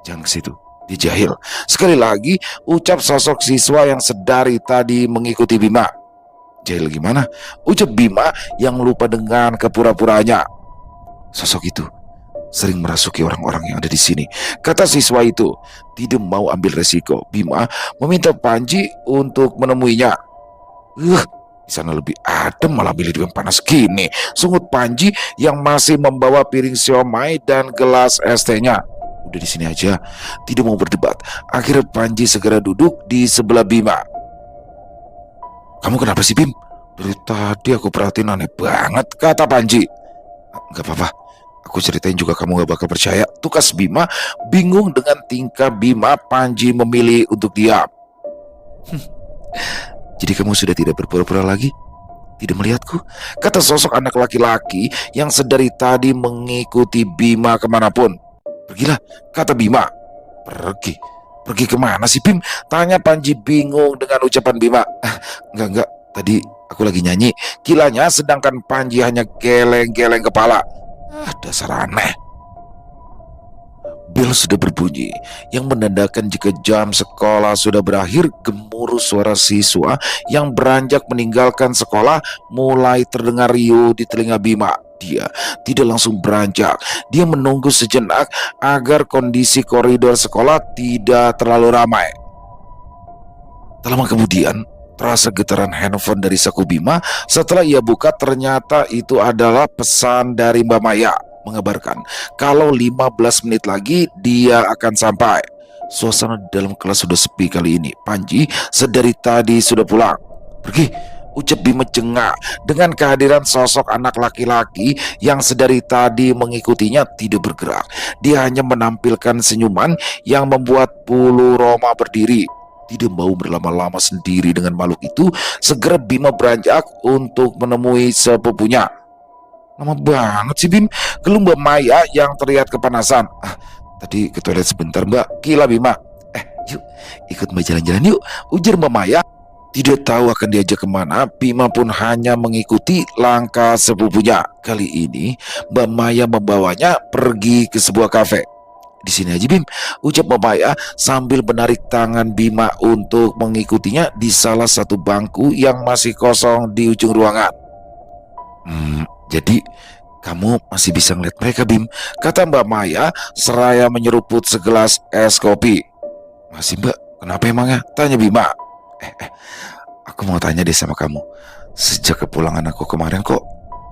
Jangan ke situ, dia jahil. Sekali lagi ucap sosok siswa yang sedari tadi mengikuti Bima. Jahil gimana? Ucap Bima yang lupa dengan kepura-puraannya. Sosok itu sering merasuki orang-orang yang ada di sini, kata siswa itu. Tidak mau ambil resiko, Bima meminta Panji untuk menemuinya. Di sana lebih adem, malah milih di panas gini, sungut Panji yang masih membawa piring siomay dan gelas es tehnya. Udah di sini aja, tidak mau berdebat. Akhirnya Panji segera duduk di sebelah Bima. Kamu kenapa sih, Bim? Dari tadi aku perhatiin aneh banget, kata Panji. Gak apa-apa, aku ceritain juga kamu gak bakal percaya, tukas Bima. Bingung dengan tingkah Bima, Panji memilih untuk diam. Jadi kamu sudah tidak berpura-pura lagi? Tidak melihatku? Kata sosok anak laki-laki yang sedari tadi mengikuti Bima kemanapun. Pergilah, kata Bima. Pergi? Pergi kemana sih, Bim? Tanya Panji bingung dengan ucapan Bima. Enggak, tadi aku lagi nyanyi, kilanya, sedangkan Panji hanya geleng-geleng kepala. Dasar aneh. Bel sudah berbunyi, yang menandakan jika jam sekolah sudah berakhir. Gemuruh suara siswa yang beranjak meninggalkan sekolah mulai terdengar riuh di telinga Bima. Dia tidak langsung beranjak. Dia menunggu sejenak agar kondisi koridor sekolah tidak terlalu ramai. Tak lama kemudian, terasa getaran handphone dari saku Bima. Setelah ia buka, ternyata itu adalah pesan dari Mbak Maya, mengabarkan kalau 15 menit lagi dia akan sampai. Suasana di dalam kelas sudah sepi kali ini. Panji sedari tadi sudah pulang. Pergi, ucap Bima jengak dengan kehadiran sosok anak laki-laki yang sedari tadi mengikutinya tidak bergerak. Dia hanya menampilkan senyuman yang membuat bulu Roma berdiri. Tidak mau berlama-lama sendiri dengan makhluk itu, segera Bima beranjak untuk menemui sepupunya. Lama banget sih, Bim, keluh Mbak Maya yang terlihat kepanasan. Tadi ke toilet sebentar, Mbak, kila Bima. Yuk, ikut Mbak jalan-jalan yuk, ujar Mbak Maya. Tidak tahu akan diajak kemana, Bima pun hanya mengikuti langkah sepupunya. Kali ini Mbak Maya membawanya pergi ke sebuah kafe. Di sini aja, Bim, ucap Mbak Maya sambil menarik tangan Bima untuk mengikutinya di salah satu bangku yang masih kosong di ujung ruangan. Jadi kamu masih bisa ngeliat mereka, Bim, kata Mbak Maya seraya menyeruput segelas es kopi. Masih, Mbak, kenapa emangnya? Tanya Bima. Aku mau tanya deh sama kamu. Sejak kepulangan aku kemarin kok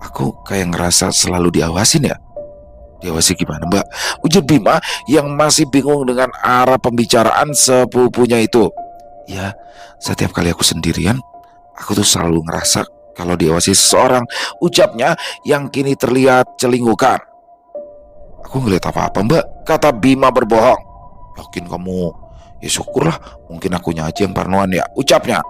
aku kayak ngerasa selalu diawasin ya? Diawasi gimana, Mbak? Ujar Bima yang masih bingung dengan arah pembicaraan sepupunya itu. Ya, setiap kali aku sendirian, aku tuh selalu ngerasa kalau diawasi seseorang, ucapnya yang kini terlihat celingukan. Aku ngeliat apa-apa, Mbak, kata Bima berbohong. Yakin kamu? Ya syukurlah, mungkin akunya aja yang parnoan ya, ucapnya.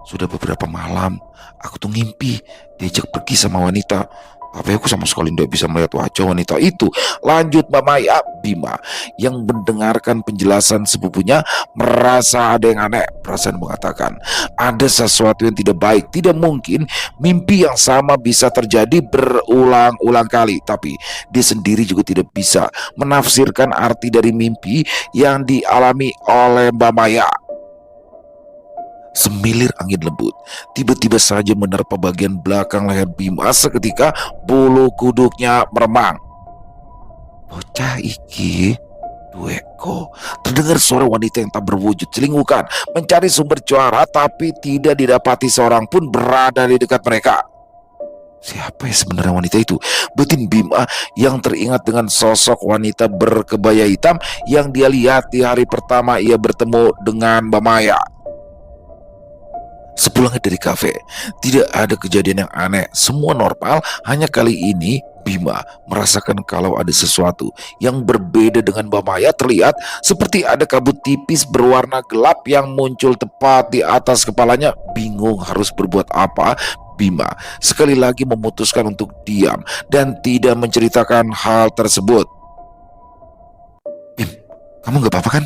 Sudah beberapa malam aku tuh ngimpi diajak pergi sama wanita, tapi aku sama sekali tidak bisa melihat wajah wanita itu, lanjut Mbak Maya. Bima yang mendengarkan penjelasan sepupunya merasa ada yang aneh. Perasaan mengatakan ada sesuatu yang tidak baik. Tidak mungkin mimpi yang sama bisa terjadi berulang-ulang kali. Tapi dia sendiri juga tidak bisa menafsirkan arti dari mimpi yang dialami oleh Mbak Maya. Semilir angin lembut tiba-tiba saja menerpa bagian belakang leher Bima. Seketika bulu kuduknya meremang. Bocah iki dueko. Terdengar suara wanita yang tak berwujud celingukan mencari sumber suara, tapi tidak didapati seorang pun berada di dekat mereka. Siapa ya sebenarnya wanita itu? Batin Bima yang teringat dengan sosok wanita berkebaya hitam yang dia lihat di hari pertama ia bertemu dengan Mbak Maya. Sepulangnya dari kafe, tidak ada kejadian yang aneh, semua normal. Hanya kali ini Bima merasakan kalau ada sesuatu yang berbeda dengan Mbak Maya. Terlihat seperti ada kabut tipis berwarna gelap yang muncul tepat di atas kepalanya. Bingung harus berbuat apa, Bima sekali lagi memutuskan untuk diam dan tidak menceritakan hal tersebut. Bim, kamu gak apa-apa kan?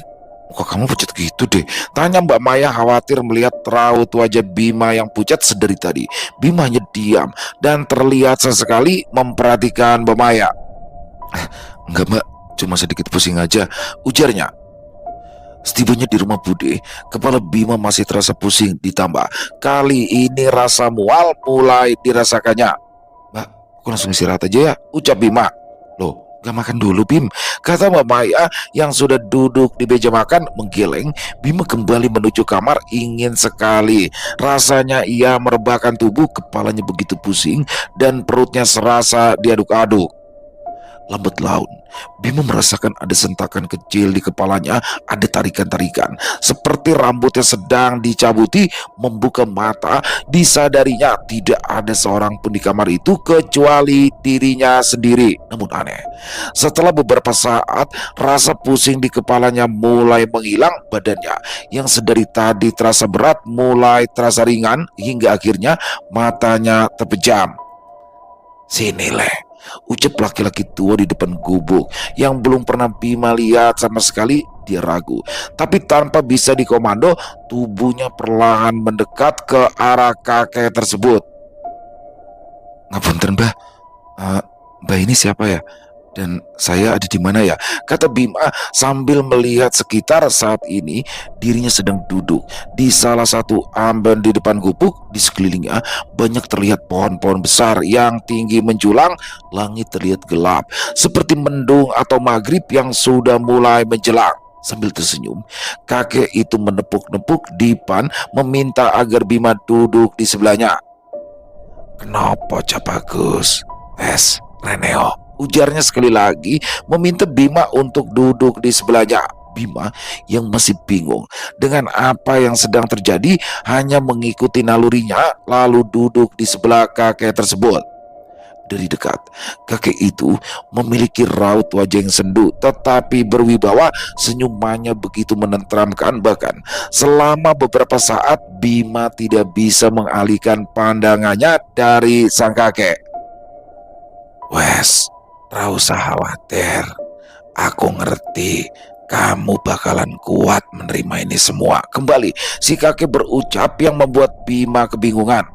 Kok kamu pucat gitu deh? Tanya Mbak Maya khawatir melihat raut wajah Bima yang pucat sedari tadi. Bima hanya diam dan terlihat sesekali memperhatikan Mbak Maya. Enggak, Mbak, cuma sedikit pusing aja, ujarnya. Setibanya di rumah Bude, kepala Bima masih terasa pusing, ditambah kali ini rasa mual mulai dirasakannya. Mbak, aku langsung istirahat aja ya, ucap Bima. Loh, gak makan dulu, Bim, kata Mbak Maya yang sudah duduk di meja makan menggeleng. Bima kembali menuju kamar. Ingin sekali rasanya ia merebahkan tubuh. Kepalanya begitu pusing dan perutnya serasa diaduk-aduk. Lambat laun, Bima merasakan ada sentakan kecil di kepalanya, ada tarikan-tarikan, seperti rambutnya sedang dicabuti. Membuka mata, disadarinya tidak ada seorang pun di kamar itu kecuali dirinya sendiri. Namun aneh, setelah beberapa saat, rasa pusing di kepalanya mulai menghilang, badannya yang sedari tadi terasa berat mulai terasa ringan, hingga akhirnya matanya terpejam. "Sini, Le," ucap laki-laki tua di depan gubuk yang belum pernah Bima lihat sama sekali. Dia ragu, tapi tanpa bisa dikomando, tubuhnya perlahan mendekat ke arah kakek tersebut. "Ngapunten, Mbah. Eh, Mbah ini siapa ya? Dan saya ada di mana ya?" kata Bima sambil melihat sekitar. Saat ini dirinya sedang duduk di salah satu amben di depan gubuk. Di sekelilingnya banyak terlihat pohon-pohon besar yang tinggi menjulang. Langit terlihat gelap seperti mendung atau maghrib yang sudah mulai menjelang. Sambil tersenyum, kakek itu menepuk-nepuk dipan meminta agar Bima duduk di sebelahnya. "Kenapa, Cak Bagus? Reneo," ujarnya sekali lagi, meminta Bima untuk duduk di sebelahnya. Bima yang masih bingung dengan apa yang sedang terjadi hanya mengikuti nalurinya, lalu duduk di sebelah kakek tersebut. Dari dekat, kakek itu memiliki raut wajah yang sendu tetapi berwibawa. Senyumannya begitu menenteramkan, bahkan selama beberapa saat Bima tidak bisa mengalihkan pandangannya dari sang kakek. "Wes, ra usah khawatir. Aku ngerti kamu bakalan kuat menerima ini semua." Kembali si kakek berucap yang membuat Bima kebingungan.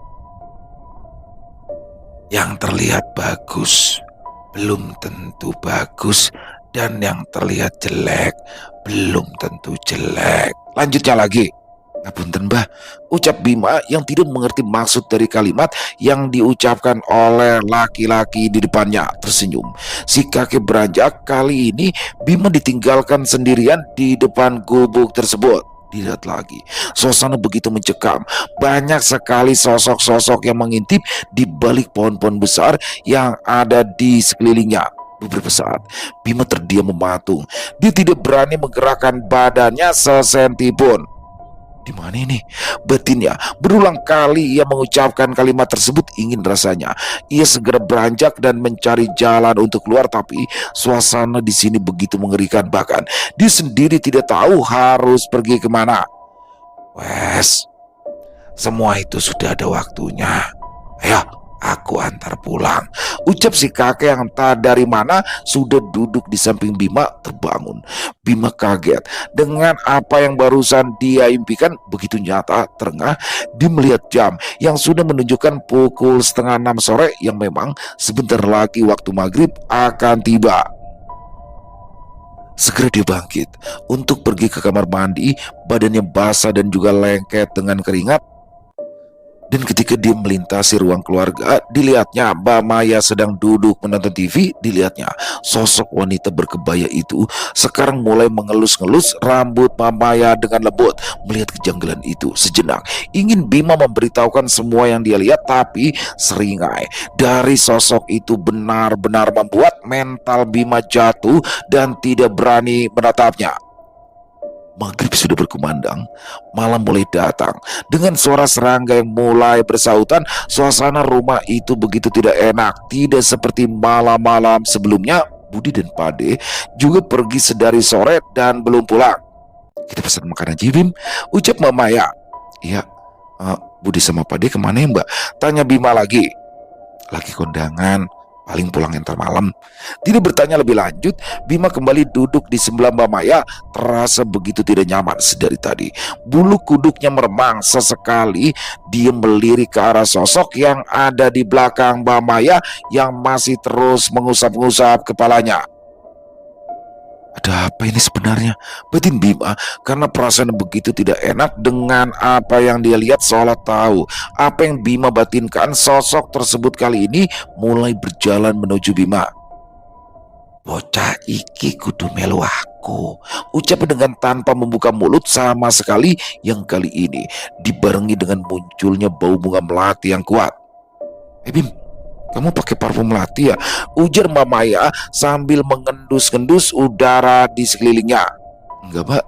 "Yang terlihat bagus belum tentu bagus, dan yang terlihat jelek belum tentu jelek," lanjutnya lagi. "Ngapunten, Mbah," ucap Bima yang tidak mengerti maksud dari kalimat yang diucapkan oleh laki-laki di depannya. Tersenyum, si kakek beranjak. Kali ini Bima ditinggalkan sendirian di depan gubuk tersebut. Dilihat lagi, suasana begitu mencekam. Banyak sekali sosok-sosok yang mengintip di balik pohon-pohon besar yang ada di sekelilingnya. Beberapa saat, Bima terdiam mematung. Dia tidak berani menggerakkan badannya sesenti pun. "Di mana ini?" batinnya. Berulang kali ia mengucapkan kalimat tersebut, ingin rasanya ia segera beranjak dan mencari jalan untuk keluar, tapi suasana di sini begitu mengerikan, bahkan dia sendiri tidak tahu harus pergi kemana. "Wes, semua itu sudah ada waktunya. Ayo, aku antar pulang," ucap si kakek yang tak dari mana sudah duduk di samping Bima. Terbangun, Bima kaget dengan apa yang barusan dia impikan. Begitu nyata, terengah dia melihat jam yang sudah menunjukkan pukul 5:30 sore, yang memang sebentar lagi waktu maghrib akan tiba. Segera dia bangkit untuk pergi ke kamar mandi. Badannya basah dan juga lengket dengan keringat. Dan ketika dia melintasi ruang keluarga, dilihatnya Mbak Maya sedang duduk menonton TV. Dilihatnya sosok wanita berkebaya itu sekarang mulai mengelus-ngelus rambut Mbak Maya dengan lembut. Melihat kejanggalan itu, sejenak ingin Bima memberitahukan semua yang dia lihat, tapi seringai dari sosok itu benar-benar membuat mental Bima jatuh dan tidak berani menatapnya. Maghrib sudah berkumandang, malam mulai datang. Dengan suara serangga yang mulai bersautan, suasana rumah itu begitu tidak enak. Tidak seperti malam-malam sebelumnya. Budi dan Pade juga pergi sedari sore dan belum pulang. "Kita pesan makanan Jibim," ucap Mbak Maya. "Iya, Budi sama Pade kemana ya, Mbak?" tanya Bima lagi. "Lagi kondangan, paling pulang entar malam." Tidak bertanya lebih lanjut, Bima kembali duduk di sebelah Mbak Maya. Terasa begitu tidak nyaman sedari tadi. Bulu kuduknya meremang. Sesekali dia melirik ke arah sosok yang ada di belakang Mbak Maya yang masih terus mengusap-ngusap kepalanya. "Ada apa ini sebenarnya?" batin Bima, karena perasaan begitu tidak enak dengan apa yang dia lihat. Seolah tahu apa yang Bima batinkan, sosok tersebut kali ini mulai berjalan menuju Bima. "Bocah iki kudu melu aku," ucap dengan tanpa membuka mulut sama sekali, yang kali ini dibarengi dengan munculnya bau bunga melati yang kuat. "Bim, Kamu pakai parfum melati ya? Ujar Mbak Maya sambil mengendus-endus udara di sekelilingnya. Enggak, Mbak.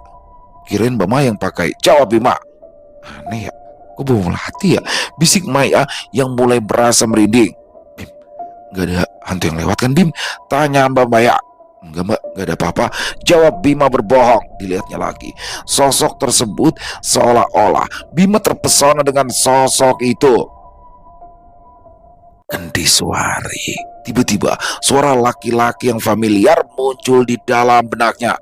Kirain Mbak Maya yang pakai. Jawab Bima. Aneh ya, kok bau melati ya? Bisik Maya yang mulai berasa merinding. Bim, gak ada hantu yang lewat kan, Bim? Tanya Mbak Maya. Enggak, Mbak, gak ada apa-apa. Jawab Bima berbohong. Dilihatnya lagi, sosok tersebut seolah-olah Bima terpesona dengan sosok itu. Kendiswari. Tiba-tiba suara laki-laki yang familiar muncul di dalam benaknya.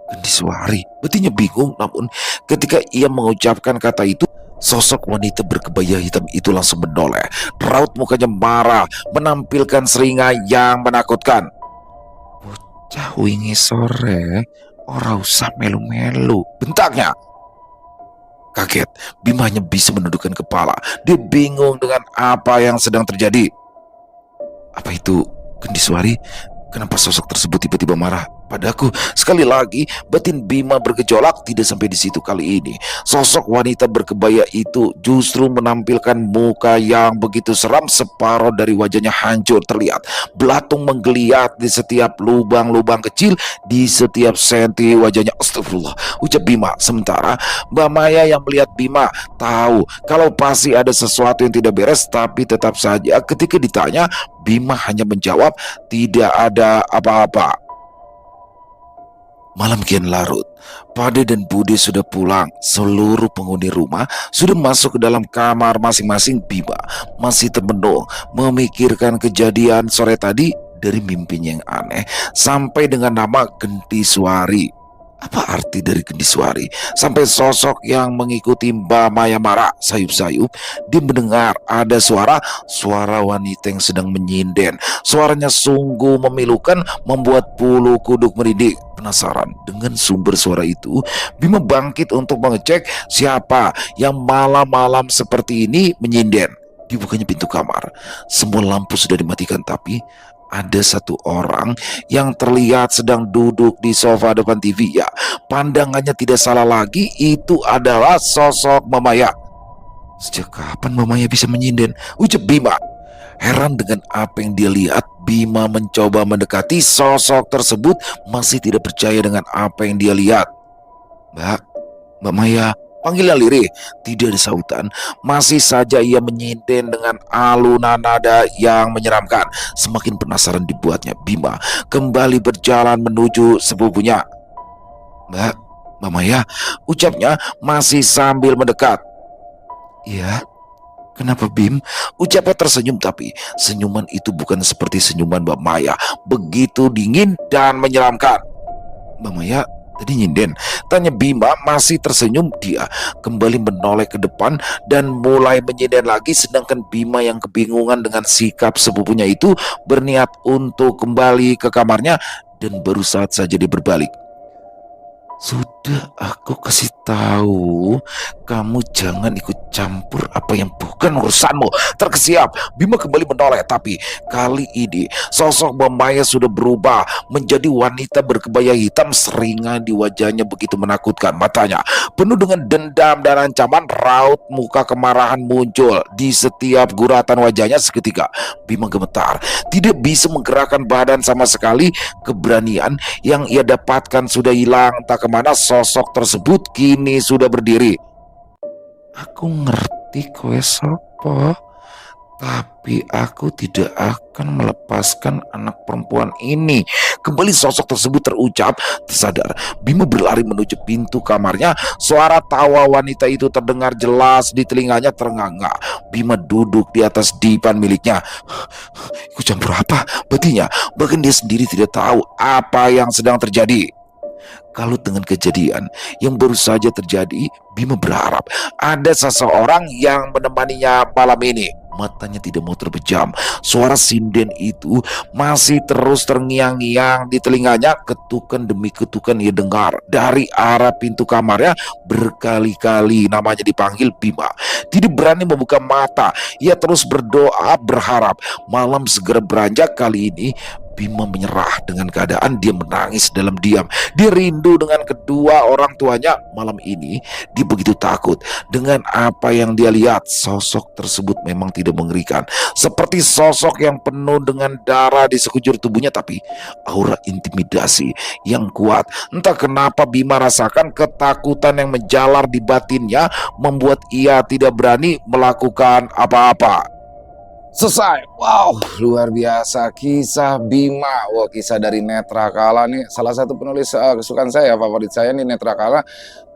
Kendiswari. Betinya bingung, namun ketika ia mengucapkan kata itu, sosok wanita berkebaya hitam itu langsung menoleh. Raut mukanya marah, menampilkan seringai yang menakutkan. Bocah wingi sore, ora usah melu-melu, bentaknya. Kaget, Bima hanya bisa menundukkan kepala. Dia bingung dengan apa yang sedang terjadi. Apa itu Kendiswari? Kenapa sosok tersebut tiba-tiba marah padaku? Sekali lagi, batin Bima bergejolak. Tidak sampai di situ kali ini. Sosok wanita berkebaya itu justru menampilkan muka yang begitu seram. Separuh dari wajahnya hancur terlihat. Belatung menggeliat di setiap lubang-lubang kecil, di setiap senti wajahnya. Astagfirullah, ucap Bima. Sementara Mbak Maya yang melihat Bima tahu kalau pasti ada sesuatu yang tidak beres, tapi tetap saja ketika ditanya, Bima hanya menjawab, tidak ada apa-apa. Malam kian larut, Pade dan Bude sudah pulang. Seluruh penghuni rumah sudah masuk ke dalam kamar masing-masing. Bima masih termenung memikirkan kejadian sore tadi, dari mimpinya yang aneh sampai dengan nama Kendiswari. Apa arti dari Kendiswari? Sampai sosok yang mengikuti Mbak Maya marah sayup-sayup, dia mendengar ada suara wanita yang sedang menyinden. Suaranya sungguh memilukan, membuat bulu kuduk merinding. Penasaran dengan sumber suara itu, Bima bangkit untuk mengecek siapa yang malam-malam seperti ini menyinden. Dibukanya pintu kamar. Semua lampu sudah dimatikan, tapi ada satu orang yang terlihat sedang duduk di sofa depan TV. Ya, pandangannya tidak salah lagi, itu adalah sosok Mamaya. Sejak kapan Mamaya bisa menyinden? Ucap Bima. Heran dengan apa yang dia lihat, Bima mencoba mendekati sosok tersebut, masih tidak percaya dengan apa yang dia lihat. Mbak Maya, panggilnya lirih. Tidak ada sautan. Masih saja ia menyinden dengan alunan nada yang menyeramkan. Semakin penasaran dibuatnya, Bima kembali berjalan menuju sepupunya. Mbak Maya, ucapnya masih sambil mendekat. Iya, kenapa Bim? Ucapnya tersenyum, tapi senyuman itu bukan seperti senyuman Mbak Maya. Begitu dingin dan menyeramkan. Mbak Maya tadi nyinden? Tanya Bima masih tersenyum. Dia kembali menoleh ke depan dan mulai menyinden lagi. Sedangkan Bima yang kebingungan dengan sikap sepupunya itu berniat untuk kembali ke kamarnya, dan baru saat saja dia berbalik. Sudah aku kasih tahu, kamu jangan ikut campur apa yang bukan urusanmu. Terkesiap, Bima kembali menoleh, tapi kali ini sosok Mbak Maya sudah berubah menjadi wanita berkebaya hitam. Seringai di wajahnya begitu menakutkan. Matanya penuh dengan dendam dan ancaman. Raut muka kemarahan muncul di setiap guratan wajahnya. Seketika Bima gemetar, tidak bisa menggerakkan badan sama sekali. Keberanian yang ia dapatkan sudah hilang. Tak kemana sosok tersebut kini sudah berdiri. Aku ngerti kowe sopo, tapi aku tidak akan melepaskan anak perempuan ini. Kembali sosok tersebut terucap. Tersadar, Bima berlari menuju pintu kamarnya. Suara tawa wanita itu terdengar jelas di telinganya. Terengah-engah Bima duduk di atas dipan miliknya. Ikut campur apa? Batinya, bahkan dia sendiri tidak tahu apa yang sedang terjadi. Kalau dengan kejadian yang baru saja terjadi, Bima berharap ada seseorang yang menemaninya malam ini. Matanya tidak mau terbejam. Suara sinden itu masih terus terngiang-ngiang di telinganya. Ketukan demi ketukan ia dengar dari arah pintu kamarnya. Berkali-kali namanya dipanggil. Bima tidak berani membuka mata. Ia terus berdoa, berharap malam segera beranjak. Kali ini Bima menyerah dengan keadaan, dia menangis dalam diam. Dia rindu dengan kedua orang tuanya. Malam ini dia begitu takut dengan apa yang dia lihat. Sosok tersebut memang tidak mengerikan, seperti sosok yang penuh dengan darah di sekujur tubuhnya, tapi aura intimidasi yang kuat. Entah kenapa Bima rasakan ketakutan yang menjalar di batinnya, membuat ia tidak berani melakukan apa-apa. Selesai. Wow, luar biasa kisah Bima. Wah, kisah dari Netra Kala nih salah satu penulis kesukaan saya, favorit saya nih Netra Kala,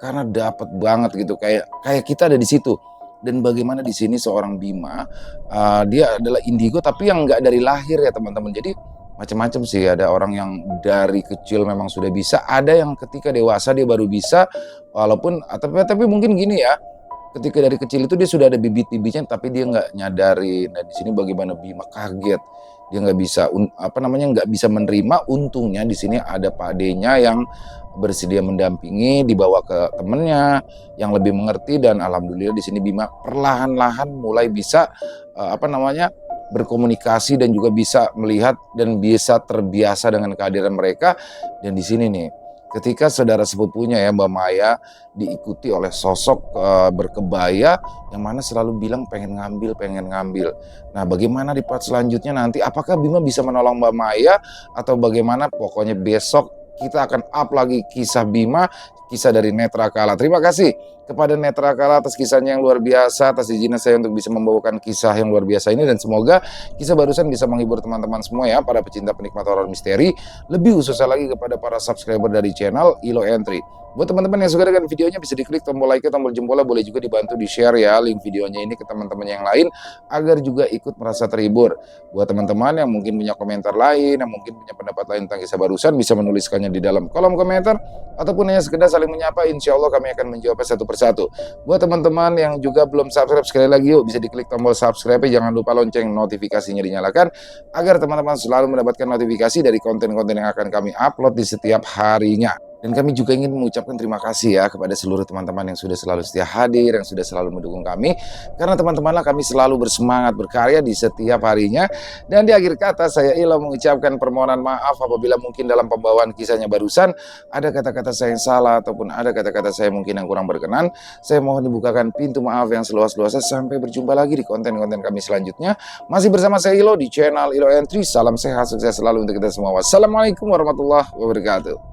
karena dapat banget gitu, kayak kita ada di situ. Dan bagaimana di sini seorang Bima, dia adalah indigo tapi yang nggak dari lahir ya teman-teman. Jadi macam-macam sih, ada orang yang dari kecil memang sudah bisa, ada yang ketika dewasa dia baru bisa, walaupun tapi mungkin gini ya, ketika dari kecil itu dia sudah ada bibit-bibitnya tapi dia nggak nyadari. Nah di sini bagaimana Bima kaget, dia nggak bisa nggak bisa menerima. Untungnya di sini ada Pak D-nya yang bersedia mendampingi, dibawa ke temennya yang lebih mengerti, dan alhamdulillah di sini Bima perlahan-lahan mulai bisa berkomunikasi dan juga bisa melihat dan bisa terbiasa dengan kehadiran mereka. Dan di sini nih, ketika saudara sepupunya ya Mbak Maya diikuti oleh sosok berkebaya yang mana selalu bilang pengen ngambil. Nah bagaimana di part selanjutnya nanti, apakah Bima bisa menolong Mbak Maya atau bagaimana? Pokoknya besok kita akan up lagi kisah Bima, kisah dari Netra Kala. Terima kasih kepada Netra Kala atas kisahnya yang luar biasa, atas izinnya saya untuk bisa membawakan kisah yang luar biasa ini, dan semoga kisah barusan bisa menghibur teman-teman semua ya, para pecinta penikmat horor misteri, lebih khususnya lagi kepada para subscriber dari channel Ilo Entry. Buat teman-teman yang suka dengan videonya bisa diklik tombol like, tombol jempolnya, boleh juga dibantu di-share ya link videonya ini ke teman-teman yang lain agar juga ikut merasa terhibur. Buat teman-teman yang mungkin punya komentar lain, yang mungkin punya pendapat lain tentang kisah barusan, bisa menuliskannya di dalam kolom komentar ataupun hanya sekedar saling menyapa. Insya Allah kami akan menjawabnya satu persatu. Buat teman-teman yang juga belum subscribe, sekali lagi yuk bisa diklik tombol subscribe, jangan lupa lonceng notifikasinya dinyalakan agar teman-teman selalu mendapatkan notifikasi dari konten-konten yang akan kami upload di setiap harinya. Dan kami juga ingin mengucapkan terima kasih ya kepada seluruh teman-teman yang sudah selalu setia hadir, yang sudah selalu mendukung kami. Karena teman-temanlah kami selalu bersemangat berkarya di setiap harinya. Dan di akhir kata saya Ilo mengucapkan permohonan maaf apabila mungkin dalam pembawaan kisahnya barusan ada kata-kata saya yang salah ataupun ada kata-kata saya mungkin yang kurang berkenan. Saya mohon dibukakan pintu maaf yang seluas-luasnya. Sampai berjumpa lagi di konten-konten kami selanjutnya. Masih bersama saya Ilo di channel Ilo Entry. Salam sehat, sukses selalu untuk kita semua. Wassalamualaikum warahmatullahi wabarakatuh.